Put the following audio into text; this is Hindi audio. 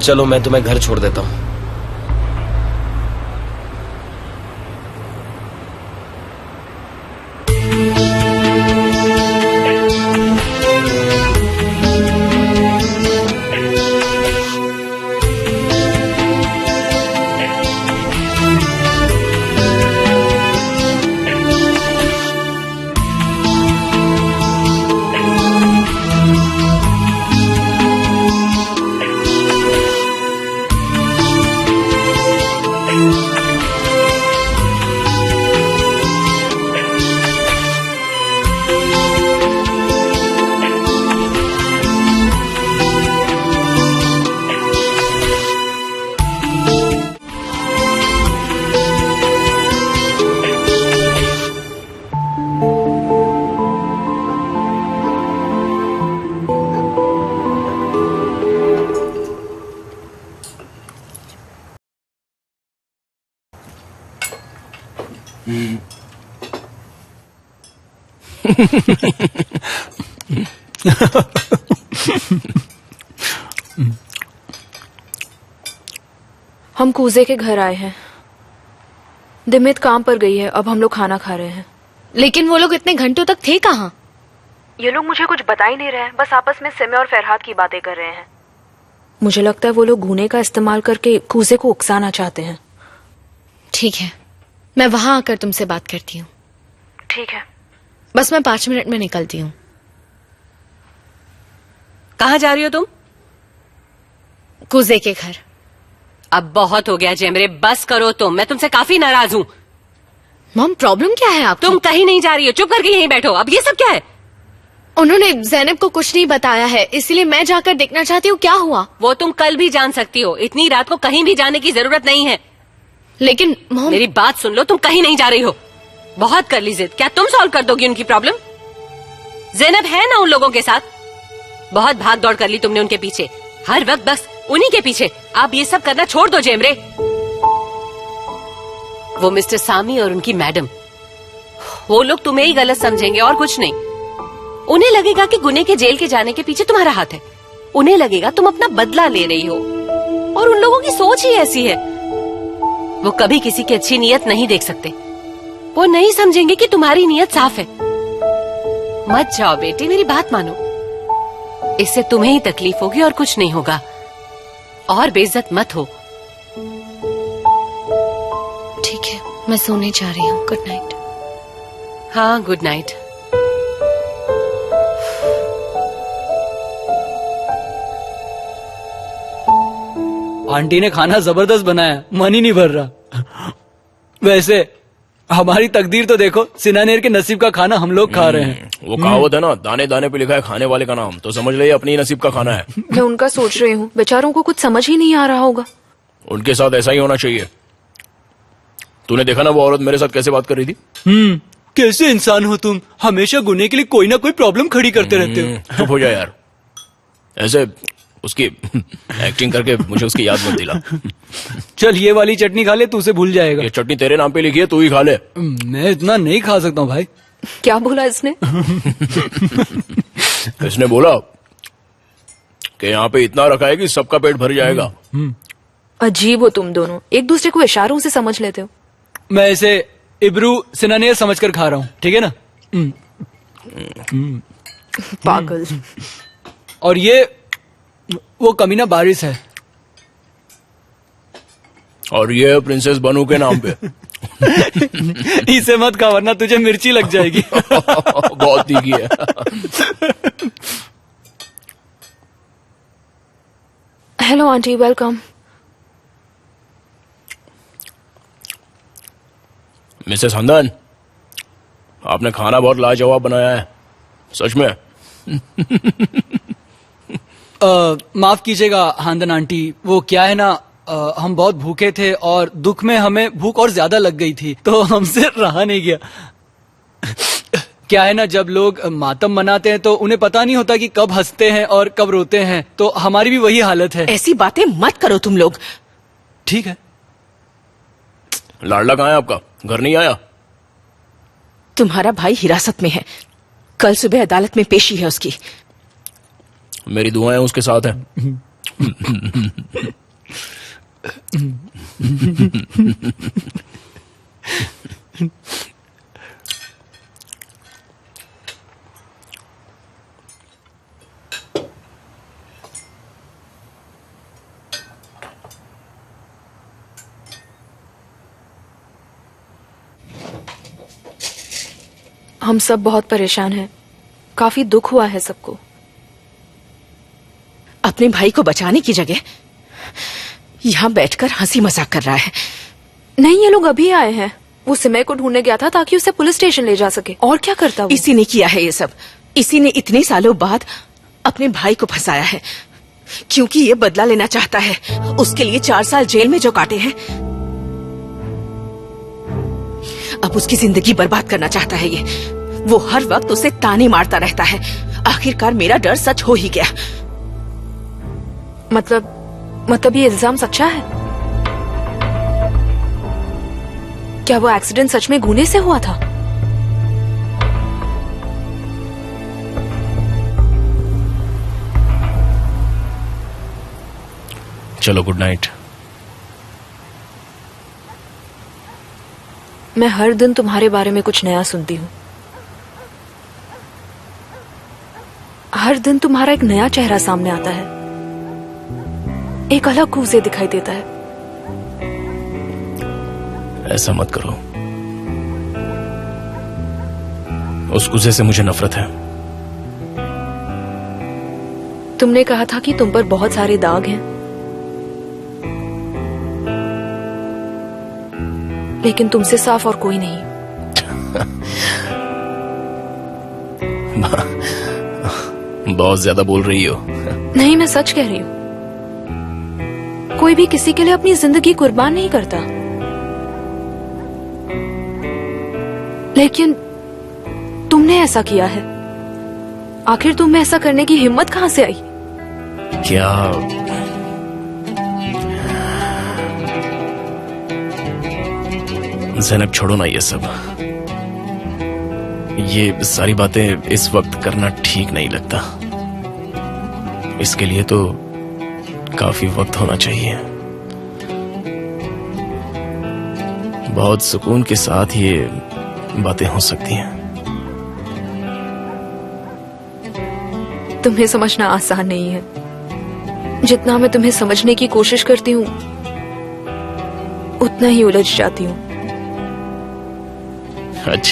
चलो मैं तुम्हें घर छोड़ देता हूँ। हम कूजे के घर आए हैं। दिमित काम पर गई है, अब हम लोग खाना खा रहे हैं। लेकिन वो लोग इतने घंटों तक थे कहाँ? ये लोग मुझे कुछ बता ही नहीं रहे हैं, बस आपस में सिमे और फरहाद की बातें कर रहे हैं। मुझे लगता है वो लोग घूने का इस्तेमाल करके कूजे को उकसाना चाहते हैं। ठीक है, मैं वहां आकर तुमसे बात करती हूँ। ठीक है। बस मैं 5 मिनट में निकलती हूँ। कहाँ जा रही हो तुम? कूजे के घर। अब बहुत हो गया जेमरे, बस करो तुम, मैं तुमसे काफी नाराज हूँ। मॉम प्रॉब्लम क्या है आपको? तुम कहीं नहीं जा रही हो, चुप करके यहीं बैठो। अब ये सब क्या है? उन्होंने ज़ैनब को कुछ नहीं बताया है, इसलिए मैं जाकर देखना चाहती हूँ क्या हुआ। वो तुम कल भी जान सकती हो, इतनी रात को कहीं भी जाने की जरूरत नहीं है। लेकिन मॉम, मेरी बात सुन लो, तुम कहीं नहीं जा रही हो। बहुत कर ली जिद, क्या तुम सॉल्व कर दोगी उनकी प्रॉब्लम? ज़ैनब है ना उन लोगों के साथ। बहुत भाग दौड़ कर ली तुमने उनके पीछे, हर वक्त बस उन्हीं के पीछे। आप ये सब करना छोड़ दो जेमरे। वो मिस्टर सामी और उनकी मैडम, वो लोग तुम्हें ही गलत समझेंगे और कुछ नहीं। उन्हें लगेगा कि गुने के जेल के जाने के पीछे तुम्हारा हाथ है। उन्हें लगेगा तुम अपना बदला ले रही हो, और उन लोगों की सोच ही ऐसी है। वो कभी किसी की अच्छी नीयत नहीं देख सकते। वो नहीं समझेंगे कि तुम्हारी नीयत साफ है। मत जाओ बेटी, मेरी बात मानो। इससे तुम्हें ही तकलीफ होगी और कुछ नहीं होगा। और बेइज्जत मत हो। ठीक है, मैं सोने जा रही हूँ। Good night. हाँ, गुड नाइट। आंटी ने खाना जबरदस्त बनाया, मन ही नहीं भर रहा। वैसे हमारी तकदीर तो देखो, सिनानेर के नसीब का खाना हम लोग खा रहे हैं। वो कहावत है ना, दाने दाने पे लिखा है खाने वाले का नाम, तो समझ ले अपनी नसीब का खाना है। मैं उनका सोच रही हूँ, बेचारों को कुछ समझ ही नहीं आ रहा होगा। उनके साथ ऐसा ही होना चाहिए। तूने देखा ना वो औरत मेरे साथ कैसे बात कर रही थी? कैसे इंसान हो तुम, हमेशा गुने के लिए कोई ना कोई प्रॉब्लम खड़ी करते रहते हो। चुप हो जा यार, ऐसे उसकी एक्टिंग करके मुझे उसकी याद मत दिला। चल ये वाली चटनी खा ले, तू उसे भूल जाएगा। ये चटनी तेरे नाम पे लिखी है, तू ही खा ले। मैं इतना नहीं खा सकता हूँ भाई। क्या बोला इसने? इसने बोला कि यहाँ पे इतना रखा है कि सबका पेट भर जाएगा। अजीब हो तुम दोनों, एक दूसरे को इशारों से समझ लेते हो। मैं इसे इब्रू सिनानेर समझकर खा रहा हूँ, ठीक है ना? पागल। और ये वो कमीना बारिश है। और ये प्रिंसेस बनू के नाम पे। इसे मत खा वरना तुझे मिर्ची लग जाएगी। बहुत तीखी है। Hello aunty, welcome. मिसेस हंदन, आपने खाना बहुत लाजवाब बनाया है, सच में। माफ कीजिएगा हांदन आंटी, वो क्या है ना, हम बहुत भूखे थे और दुख में हमें भूख और ज्यादा लग गई थी, तो हमसे रहा नहीं गया। क्या है ना, जब लोग मातम मनाते हैं तो उन्हें पता नहीं होता कि कब हंसते हैं और कब रोते हैं, तो हमारी भी वही हालत है। ऐसी बातें मत करो तुम लोग। ठीक है। लाडला कहाँ है आपका? घर नहीं आया? तुम्हारा भाई हिरासत में है, कल सुबह अदालत में पेशी है उसकी। मेरी दुआएं उसके साथ है। हम सब बहुत परेशान हैं। काफी दुख हुआ है सबको। अपने भाई को बचाने की जगह यहाँ बैठकर हंसी मजाक कर रहा है। नहीं, ये लोग अभी आए हैं। वो सिमय को ढूंढने गया था ताकि उसे पुलिस स्टेशन ले जा सके। और क्या करता वो? इसी ने किया है ये सब। इसी ने इतने सालों बाद अपने भाई को फंसाया है, क्योंकि ये बदला लेना चाहता है उसके लिए 4 साल जेल में जो काटे हैं। अब उसकी जिंदगी बर्बाद करना चाहता है ये। वो हर वक्त उसे ताने मारता रहता है। आखिरकार मेरा डर सच हो ही गया। मतलब ये इल्जाम सच्चा है? क्या वो एक्सीडेंट सच में गुने से हुआ था? चलो, गुड नाइट। मैं हर दिन तुम्हारे बारे में कुछ नया सुनती हूँ। हर दिन तुम्हारा एक नया चेहरा सामने आता है, एक अलग कूजे दिखाई देता है। ऐसा मत करो। उस कुजे से मुझे नफरत है। तुमने कहा था कि तुम पर बहुत सारे दाग हैं, लेकिन तुमसे साफ और कोई नहीं। बहुत ज्यादा बोल रही हो। नहीं, मैं सच कह रही हूँ। कोई भी किसी के लिए अपनी जिंदगी कुर्बान नहीं करता, लेकिन तुमने ऐसा किया है। आखिर तुम्हें ऐसा करने की हिम्मत कहाँ से आई? क्या ज़ैनब, छोड़ो ना ये सब। ये सारी बातें इस वक्त करना ठीक नहीं लगता। इसके लिए तो काफी वक्त होना चाहिए। बहुत सुकून के साथ ये बातें हो सकती हैं। तुम्हें समझना आसान नहीं है। जितना मैं तुम्हें समझने की कोशिश करती हूँ, उतना ही उलझ जाती हूँ। अच्छा।